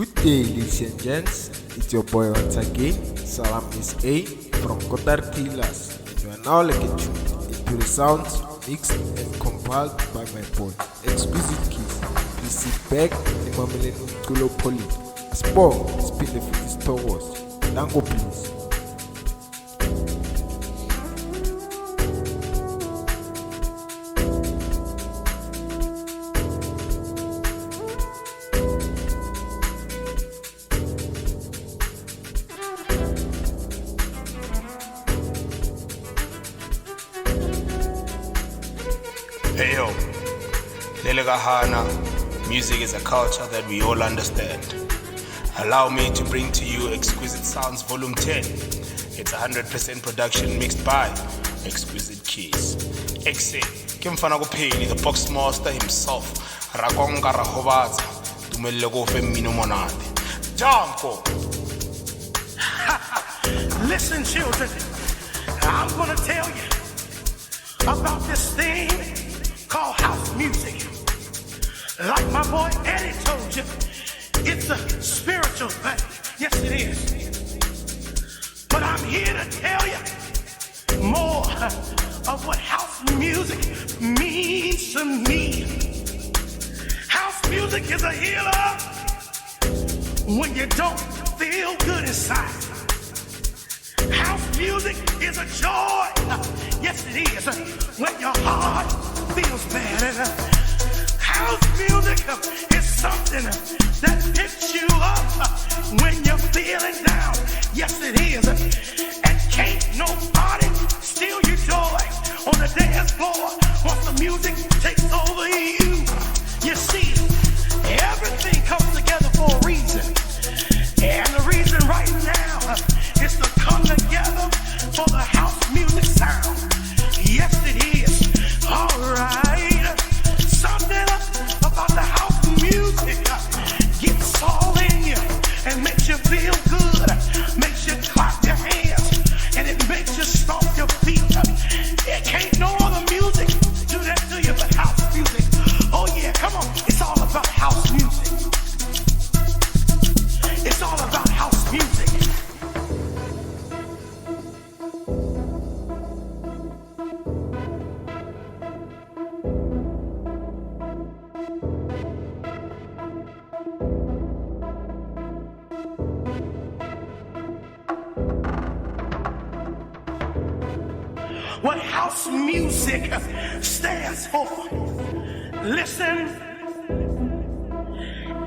Good day, ladies and gents. It's your boy once again, Salam is A from Qatar Killers, and you are now tuned into the sounds mixed and compiled by my boy Exquizt. Please sit back, Imamele Nkulo Poli. Sport, spin the foot towards. Dango, please. Hey yo, Lele Gahana, music is a culture that we all understand. Allow me to bring to you Exquisite Sounds Volume 10. It's 100% production mixed by Exquisite Keys. Exe, Kimfana Gopeli, the box master himself, Rakonga Rahovaza, Tumele go Femino Monade. Jamko! Listen, children, I'm gonna tell you about this thing called house music. Like my boy Eddie told you, it's a spiritual thing. Yes, it is. But I'm here to tell you more of what house music means to me. House music is a healer when you don't feel good inside. House music is a joy. Yes, it is. When your heart feels bad. And house music is something that picks you up when you're feeling down. Yes, it is. And can't nobody steal your joy on the dance floor once the music takes over you. You see, everything comes together for a reason. And the reason right now is to come together for the house music sound. Yes, it is. All right. Something about the house music gets all in you and makes you feel good, makes you clap your hands, and it makes you stomp your feet. It can't no other music do that to you but house music. Oh yeah, come on. It's all about house music. It's all about house music. What house music stands for. Listen,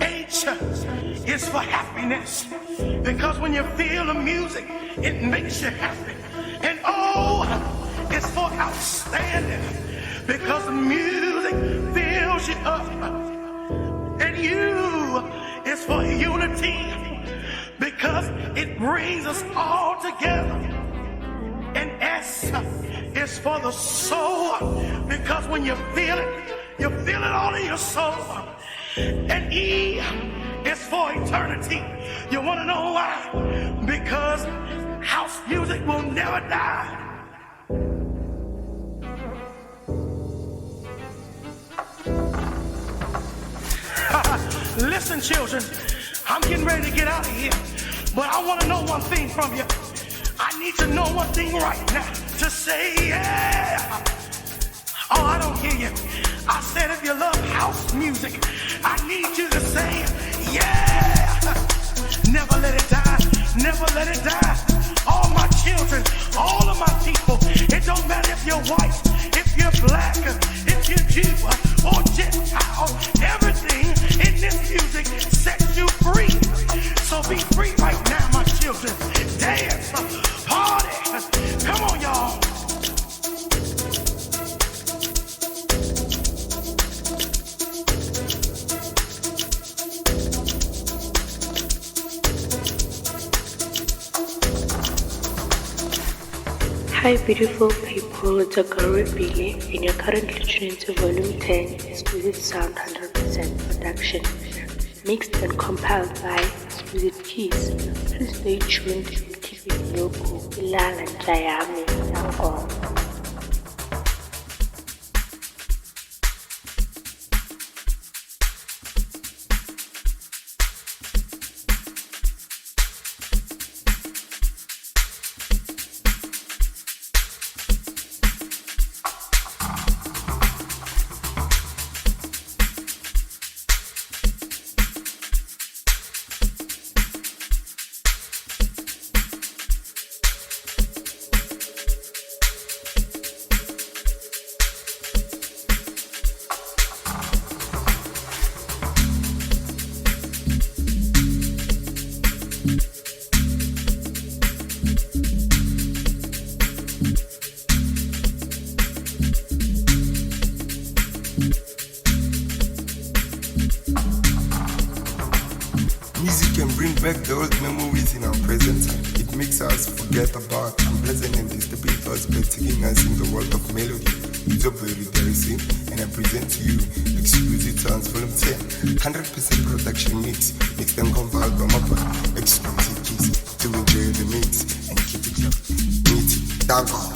H is for happiness, because when you feel the music, it makes you happy. And O is for outstanding, because the music fills you up. And U is for unity, because it brings us all together. And S is for the soul, because when you feel it all in your soul. And E is for eternity. You want to know why? Because house music will never die. Listen, children, I'm getting ready to get out of here, but I want to know one thing from you. I need to know one thing right now. To say yeah. Oh, I don't hear you. I said if you love house music, I need you to say yeah. Never let it die. Never let it die. All my children, all of my people. It don't matter if you're white, if you're black, if you're Jew or Gentile. Everything in this music sets you free. So be free right now, my children. Dance, party. Come on, y'all. Hi beautiful people, it's a girl Billy and you're currently tuning to Volume 10 Exquisite Sound 100% production, mixed and compiled by Exquisite Keys. Please stay tuned to keep it local, Ilala and Jayami, Dango. back the old memories in our present time. It makes us forget about unpleasant and disturbing thoughts by taking us in the world of melody. It's a very Darcy, and I present to you Exquizt Sounds Volume 10, 100% production mix, mixed and compiled by my boy Exquizt. To enjoy the mix and keep it up. Meet Dango.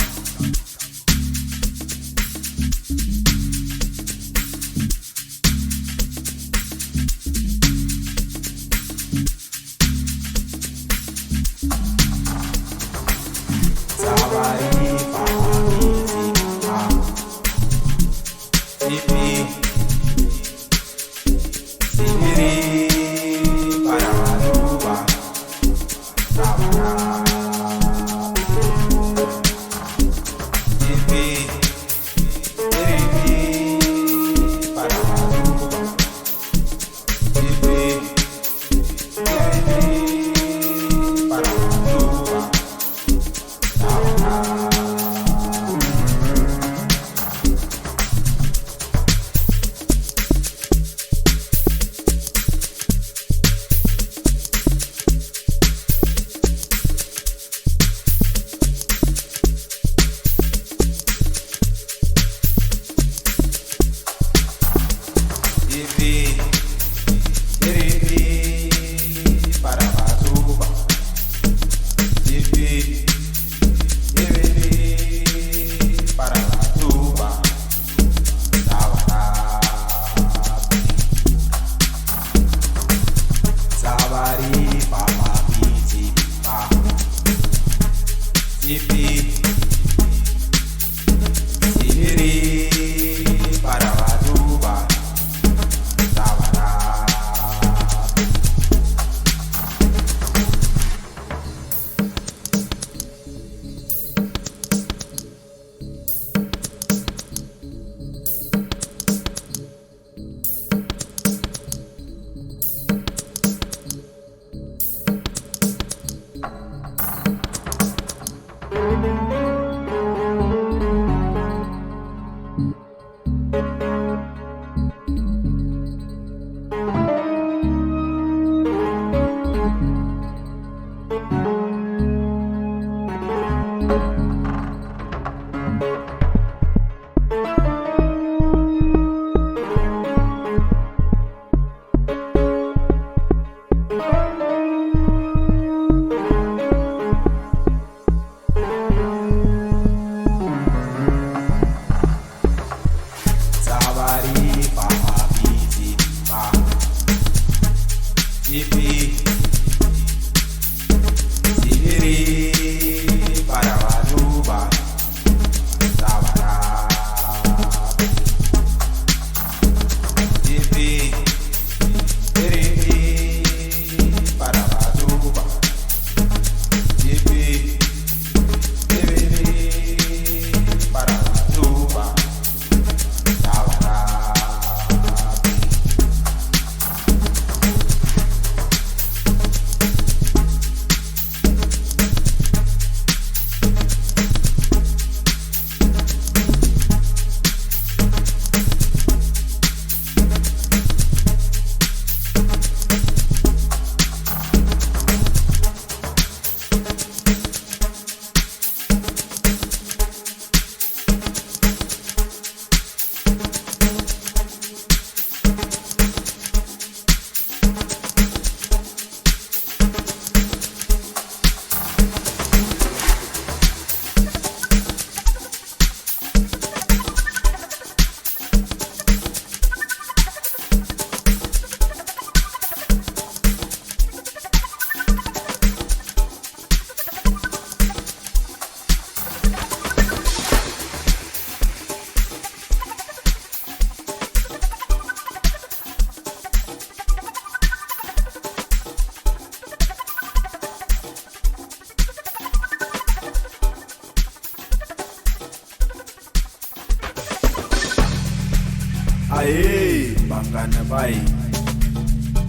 Aye, bangana bai,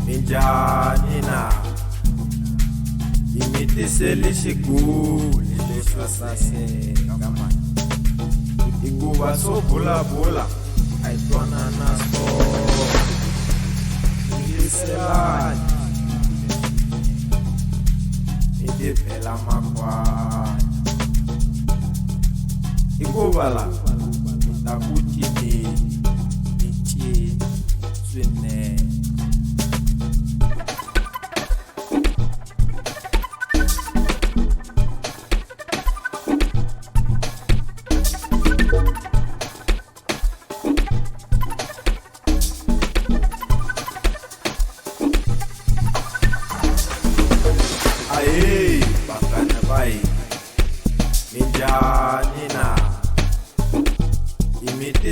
minjani na, imitisele shiguli leswasase kama, ikuba so bula bula, aitwana na so, iliselani, idivela makwai ikuvala takuti nitie swine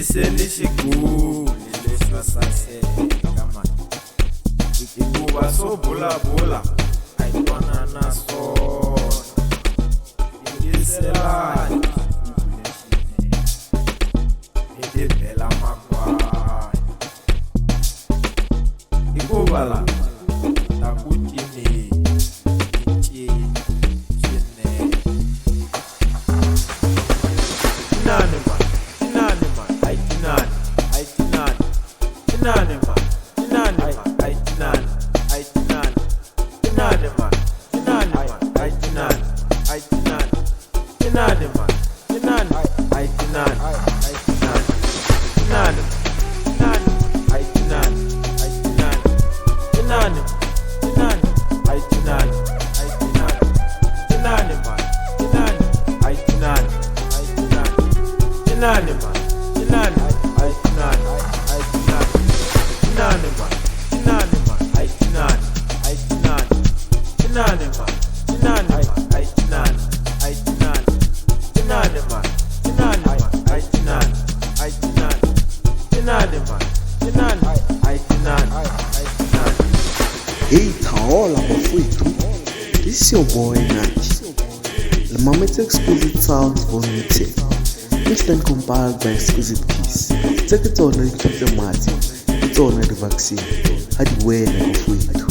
Selishiguli leswa sase kama ikuba so bula aitwana naso ingisela idivela makwa ikubala takuti ni ichi swine Hey, Taola bafowethu, this is your boy Nachi. The Mamet's Exquisite Sounds Volume 10, mixed and compiled by Exquizt. Take it on and keep the mati. It's on the vaccine. Hadi wena bafowethu.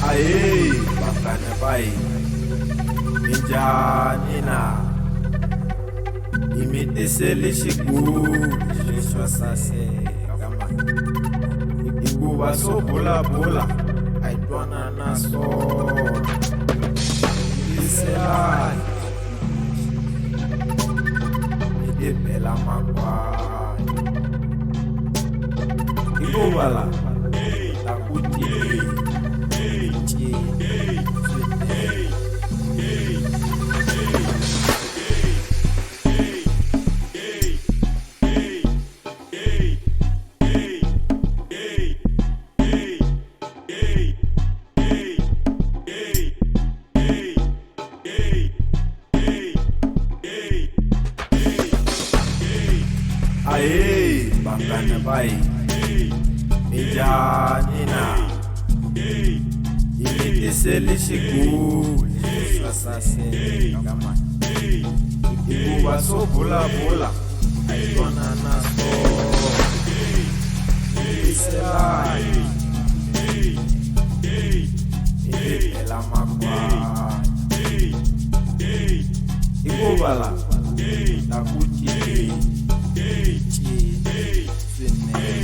Aye, bakana bai injani na imite selishiguli leswa sase kama ikuba so bula aitwana naso ingisela idivela makwa ikubala takuti Aye, bakana bai injani na imite selishiguli leswa sase kama ikuba so bula aitwana naso ingisela idivela makwa ikubala takuti ichi swine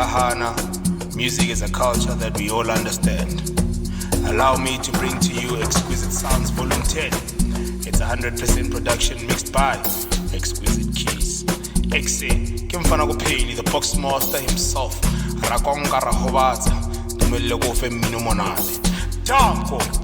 Delegahana, music is a culture that we all understand. Allow me to bring to you Exquisite Sounds Volume 10. It's 100% production mixed by Exquizit Keys. Exe, Kimfana Peli, the box master himself. Rakonga Rahovaza, Tumele Gofe Minumonade. Tanko!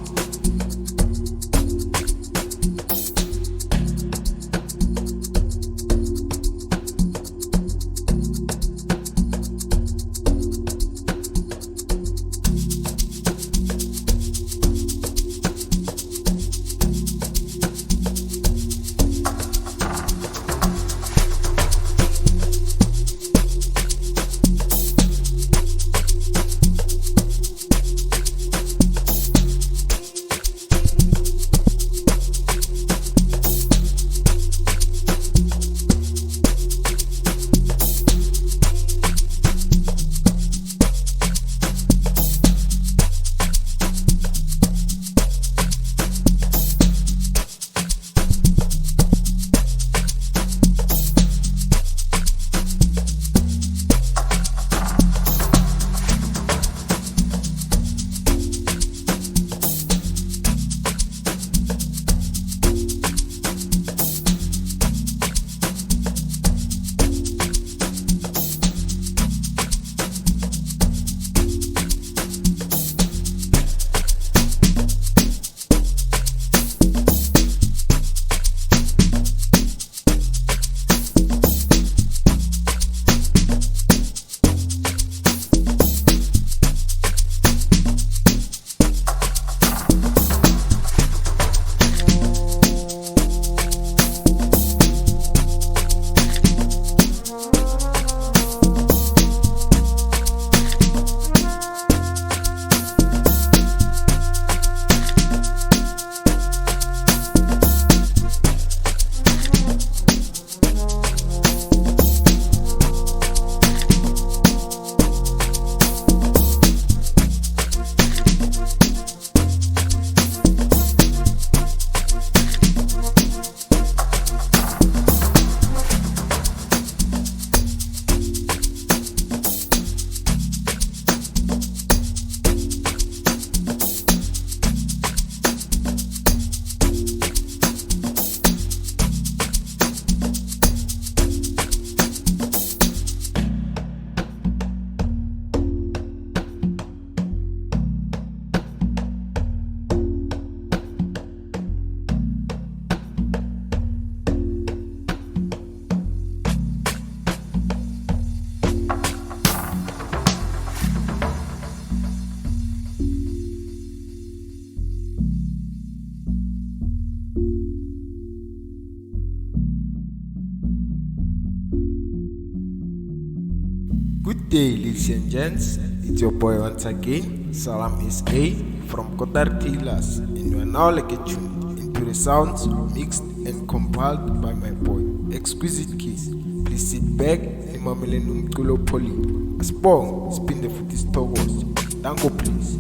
Good day, ladies and gents. It's your boy once again, Salam is A from Qatar Killers, and you are now tuned into the sounds mixed and compiled by my boy Exquizit Keys. Please sit back, imamele numculo poli. Asbong, spin the footies togos. Tango, please.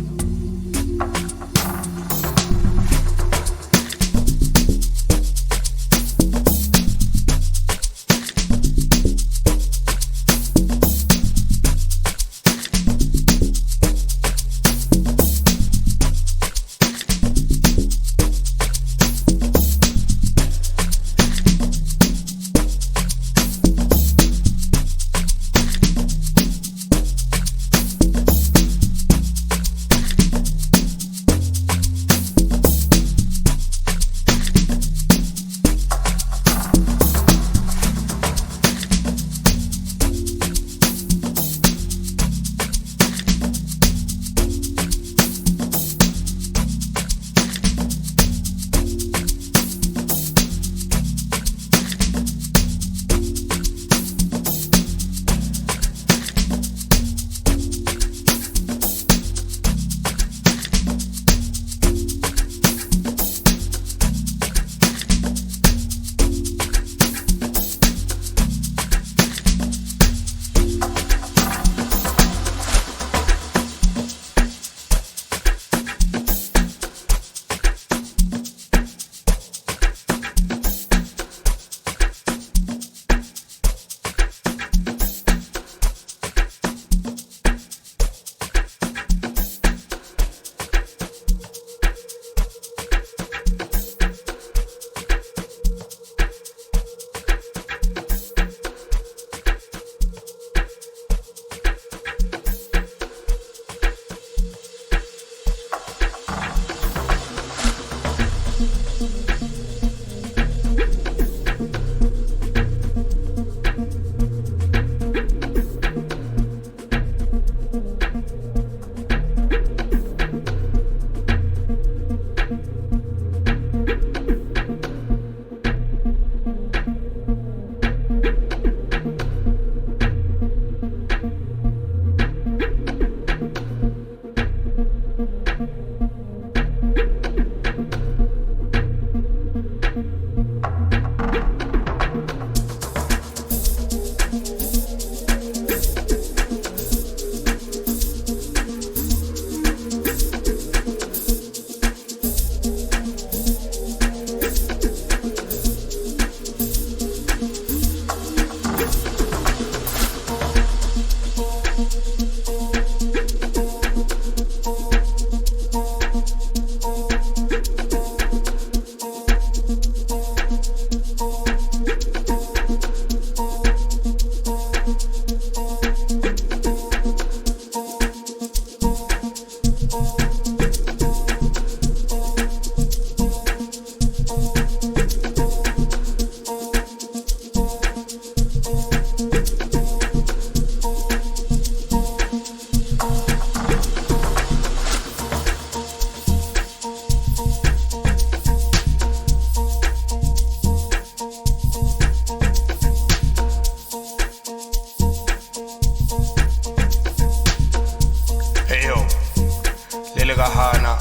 Lelegahana,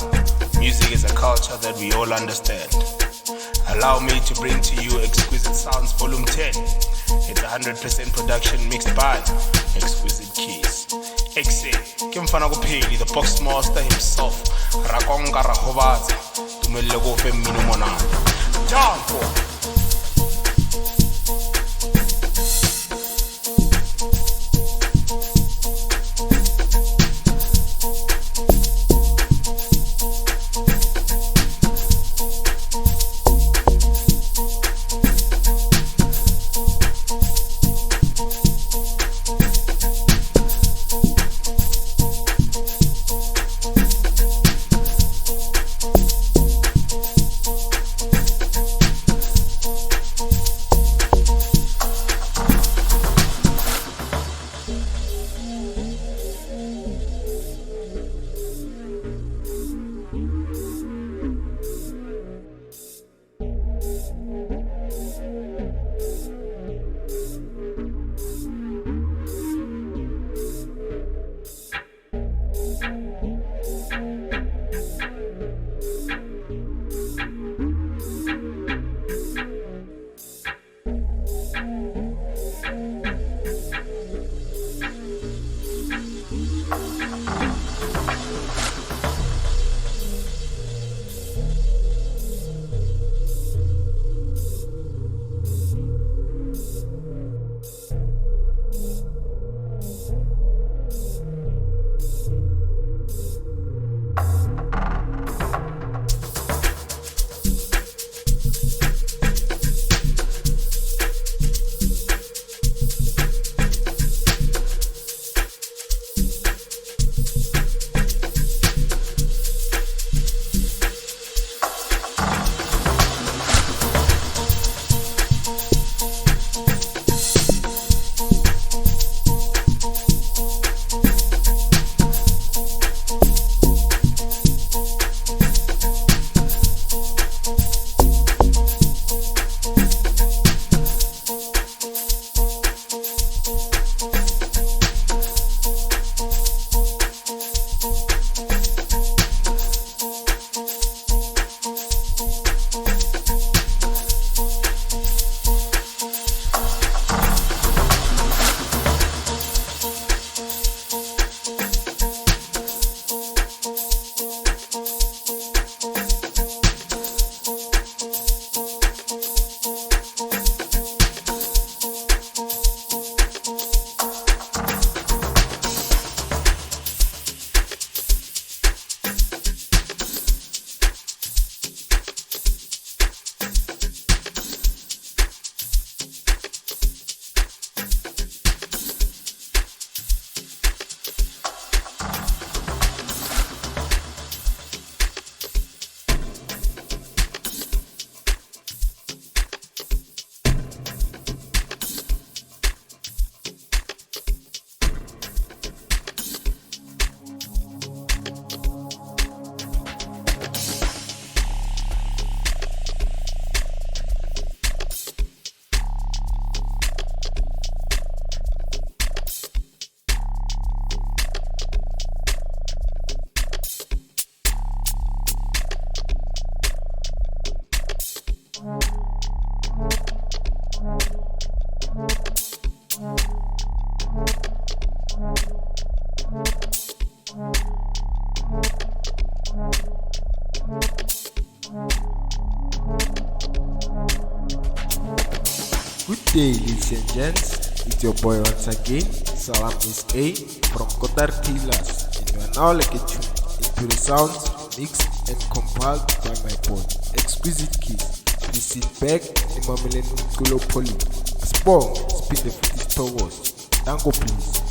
music is a culture that we all understand. Allow me to bring to you Exquisite Sounds Volume 10. It's 100% production mixed by Exquisite Keys. Exquizt, Kimfana Kupeli, the box master himself. Rakonga Rahovaza, Tumelego Femino Monana. Down for. Good day, ladies and gents. It's your boy once again, Salam Miss A from Qatar Killers, and you are now like a tune into the sounds mixed and compiled by my boy Exquisite Keys. Please sit back and mamele nukulo poli. Spong, spin the 50 towards. Tango please.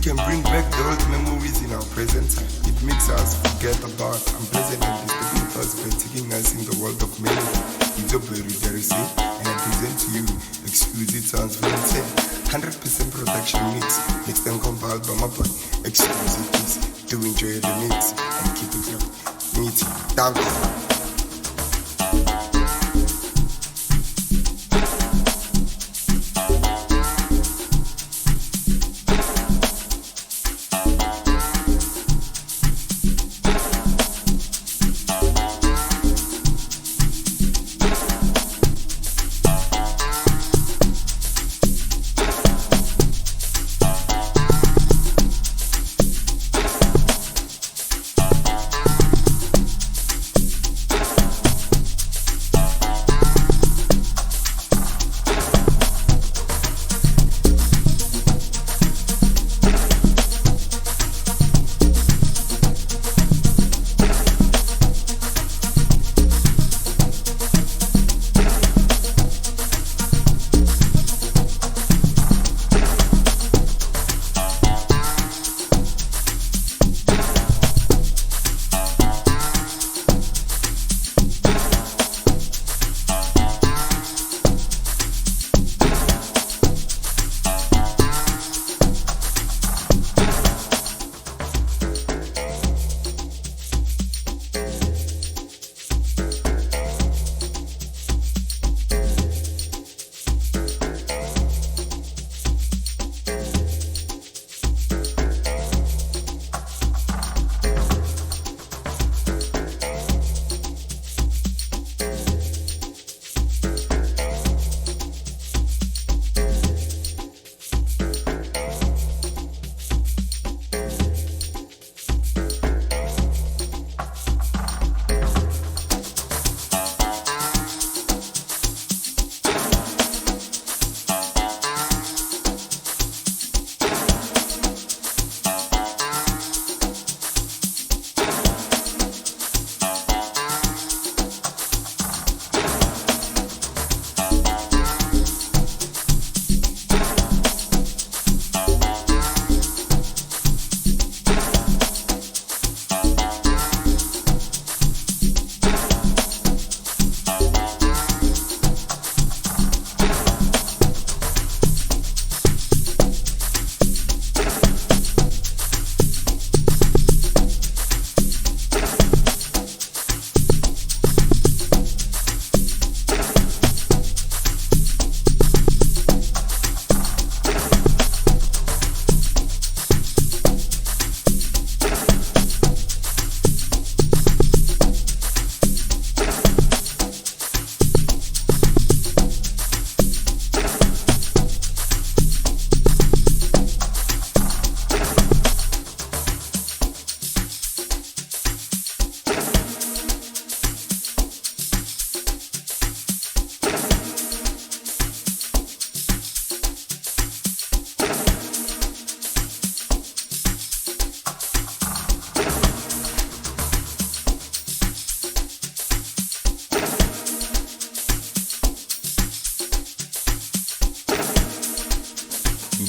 can bring back the old memories in our present time. It makes us forget about unpleasant and disturbing thoughts by taking us in the world of melody. It's your boy Ruderisi, and I present to you Exquizt Sounds Volume 10, 100% production mix, mixed and compiled by my boy Exquizt. Do enjoy the mix and keep it up. Meet Danko.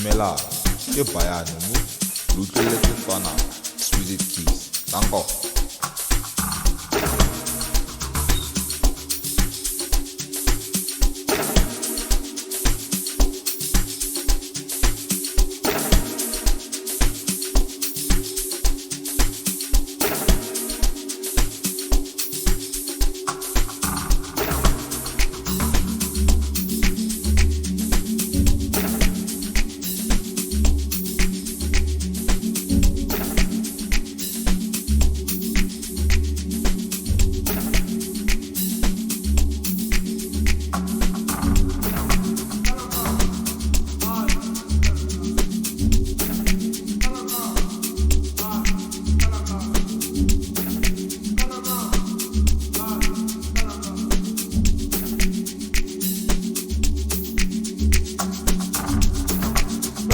dumela ke bayano mo lo utlwelletseng tswana Exquizt. Danko.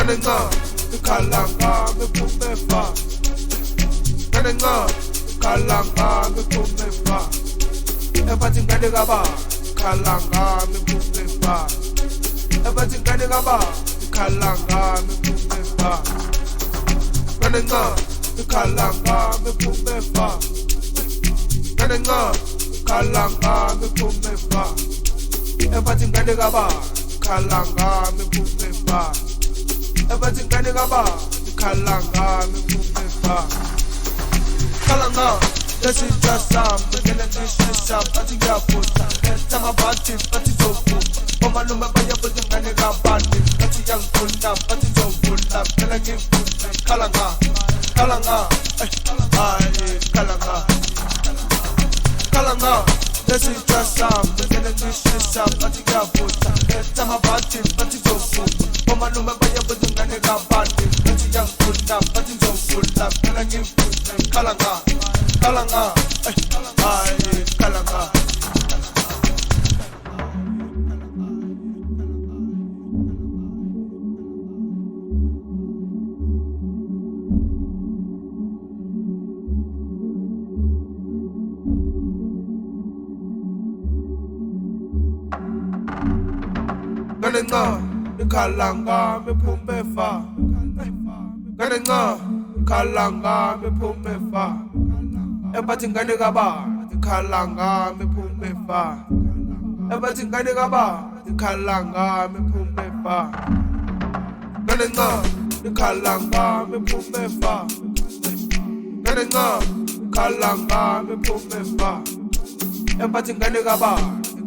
Kanenga, kalanga, me kumefa. Kanenga, kalanga, me kumefa. Everything kanenga kalanga, me kumefa. Everything kanenga kalanga, me kumefa. Kanenga, kalanga me pumefa. Kanenga, kalanga me pumefa. Everything kanegaba, kalanga me pumefa. Everything kanegaba, kalanga me pumefa. Kalanga, this is just some, but then this is some, but you got put. Tell my body, but it's so cool. Mama no me vaya por tu kanega bandi, but you young full up, but it's so full up. Can I give you kalanga, kalanga, ay, kalanga, kalanga. This is just some, but then this is some, but you got put. Tell my body, but it's so cool. Mama no me vaya por tu kanega bandi, but you young full up, but it's so full up. Can I give you kalanga, kalanga, ay, kalanga. Kanenga, kalanga me pumefa. Kanenga, kalanga me pumefa. Everything kanegaba, kalanga me pumefa. Everything kanegaba, kalanga me pumefa. Kanenga, kalanga me pumefa. Kanenga, kalanga me pumefa. Everything kanegaba,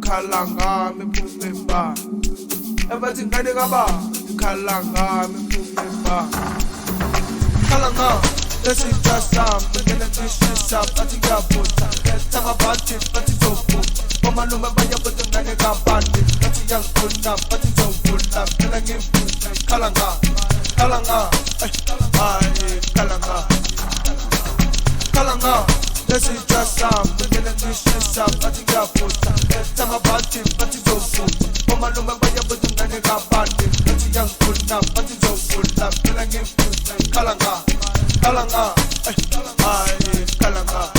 kalanga me pumefa. Everything kanegaba, kalanga me pumefa. Kalanga, this is just some, but then this is some, but you got put. Tell my body, but it's so full. Mama no me vaya por tu kanega bandi, but you young full up, but it's so full up. Can I give you kalanga, kalanga, ay, kalanga, kalanga. This is just some, but then this is some, but you got put. Tell my body, but it's so full. Mama no me vaya por tu kanega bandi, but you young full up, but it's so full up. Can I give you kalanga, kalanga, ay, kalanga.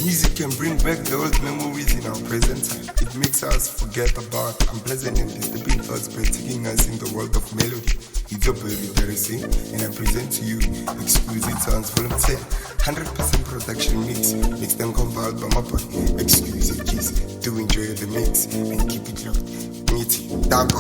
Music can bring back the old memories in our present time. It makes us forget about unpleasant and disturbing thoughts by taking us in the world of melody. It's your boy Literacy, and I present to you Exquizt Sounds Volume 10, 100% production mix, mixed and compiled by my boy Exquizt. Do enjoy the mix and keep it locked. Meet you, Dago.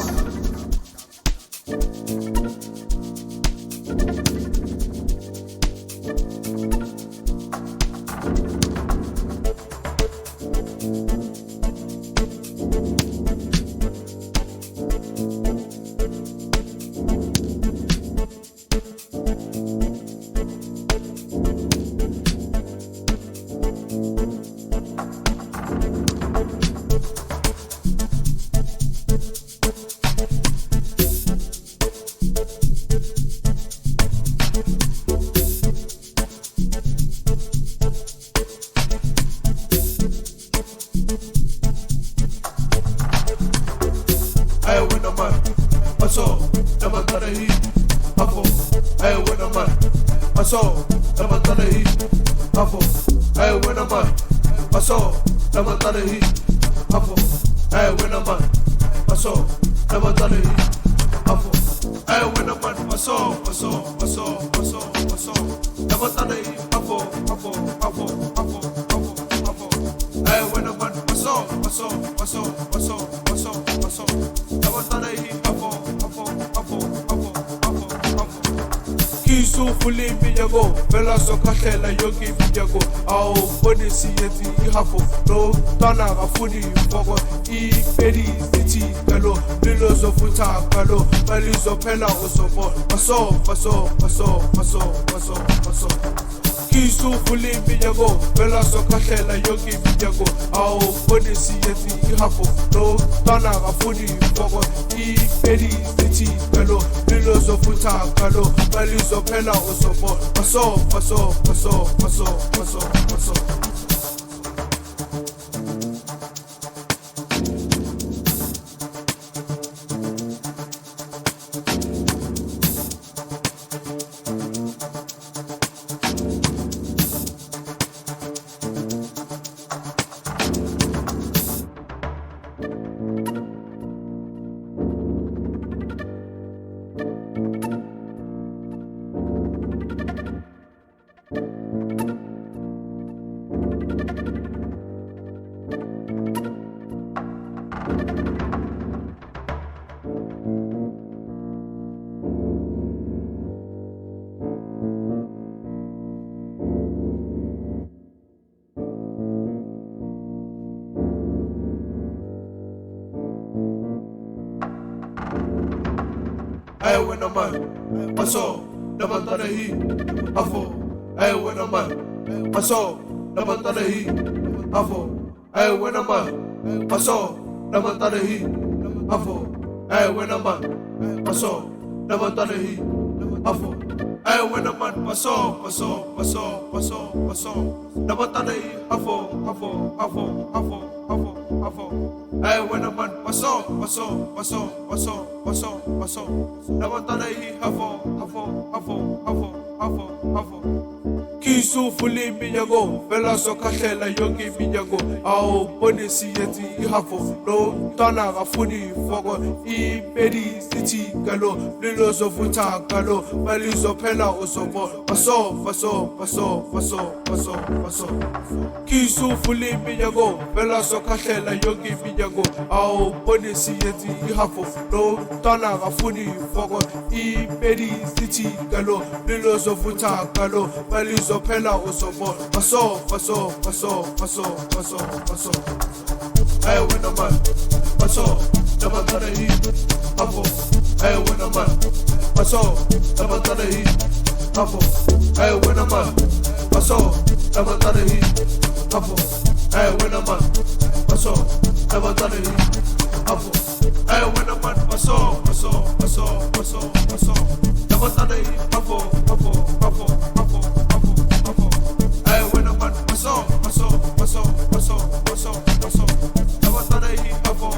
Fully Miyago, Bella Socatella, Yogi Miyago, our body see it, half of no Donna, a foodie, Fogo, E. Betty, City, Gallo, Billos of Futa, Gallo, Valis of Pella, also, Maso. Kisufuli minyago, Bella Sokatela Yogi Minyago, Ao Bonisi Yeti Hafo, no Tana Afuni Fogo, E Pedi City Bello, Lilos of Futa Kalo, Values of Pella Osopo, Paso. Hey, when a man, I saw the man he, Afo. Hey, when a man, I saw the man he, Afo. Hey, when a man, I saw the man he, Afo. Hey, when a man, I saw the man he, Afo. Hey, when a man, I saw the man he, Afo. Hey, when a man, I saw, the man he, Afo. Kisufuli minyago, Bella Sokatela Yogi Minyago, Ao Bonisi Yeti Hafo, no Tana Afuni Fogo, E Pedi City Galo, Lilos of Futa Galo, Values of Pella Osopo, Paso. Kisufuli minyago, Bella Sokatela Yogi Minyago, Ao Bonisi Yeti Hafo, no Tana Afuni Fogo, E Pedi City Galo, Lilos of Futa Galo, Values of Pella Osopo, Paso. Hey, when a man, Paso, the man he, Afo. Hey, when a man, Paso, the man he, Afo. Hey, when a man, Paso, the man he, Afo. Hey, when a man, Paso, the man he, Afo. Hey, when a man, Paso, the man he, Afo. Hey, when a man, Paso, the man he, Afo.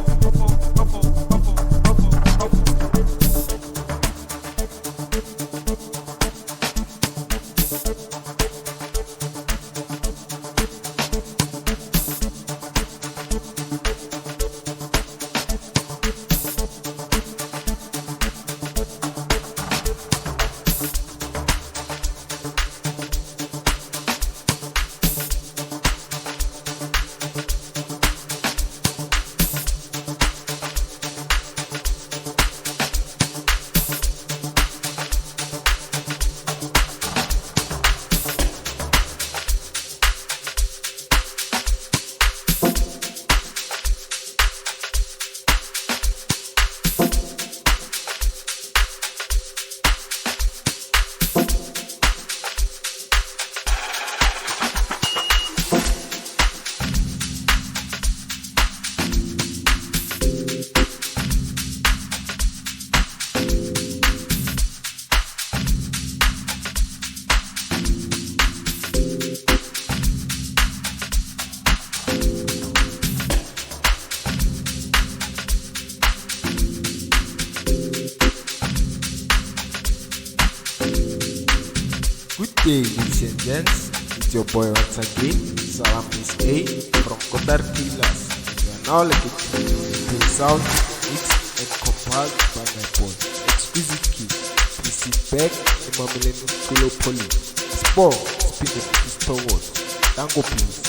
Good day, ladies and gents. It's your boy once again, Salam Miss A from Qatar Killers. You are now listening to the sound mixed and compiled by my boy, Exquizt. Please sit back and Mamileno Kulo Poli. Sport, spin the pistol words. Tango please.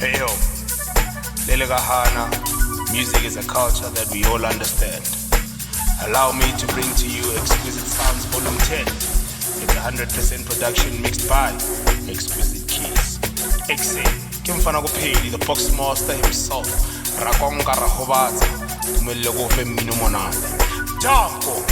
Hey yo, Lele Gahana, music is a culture that we all understand. Allow me to bring to you Exquizt Sounds Volume 10. It's 100% production mixed by Exquizt Keys. Exquizt, Kimfana Gopeli, the box master himself. Rakonga Rahobaza, Tumele Gofe Minumonade. Jampo!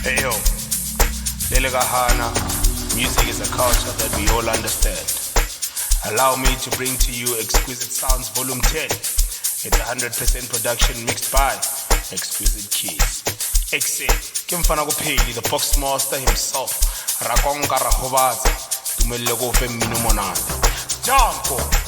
Hey yo, Lele Gahana, music is a culture that we all understand. Allow me to bring to you Exquizt Sounds Volume 10. It's 100% production mixed by Exquizt Keys. Exquizt, Kimfana Gopeli, the box master himself. Rakonga Rahobaza, Tumele Gofe Minumonade. Jampo!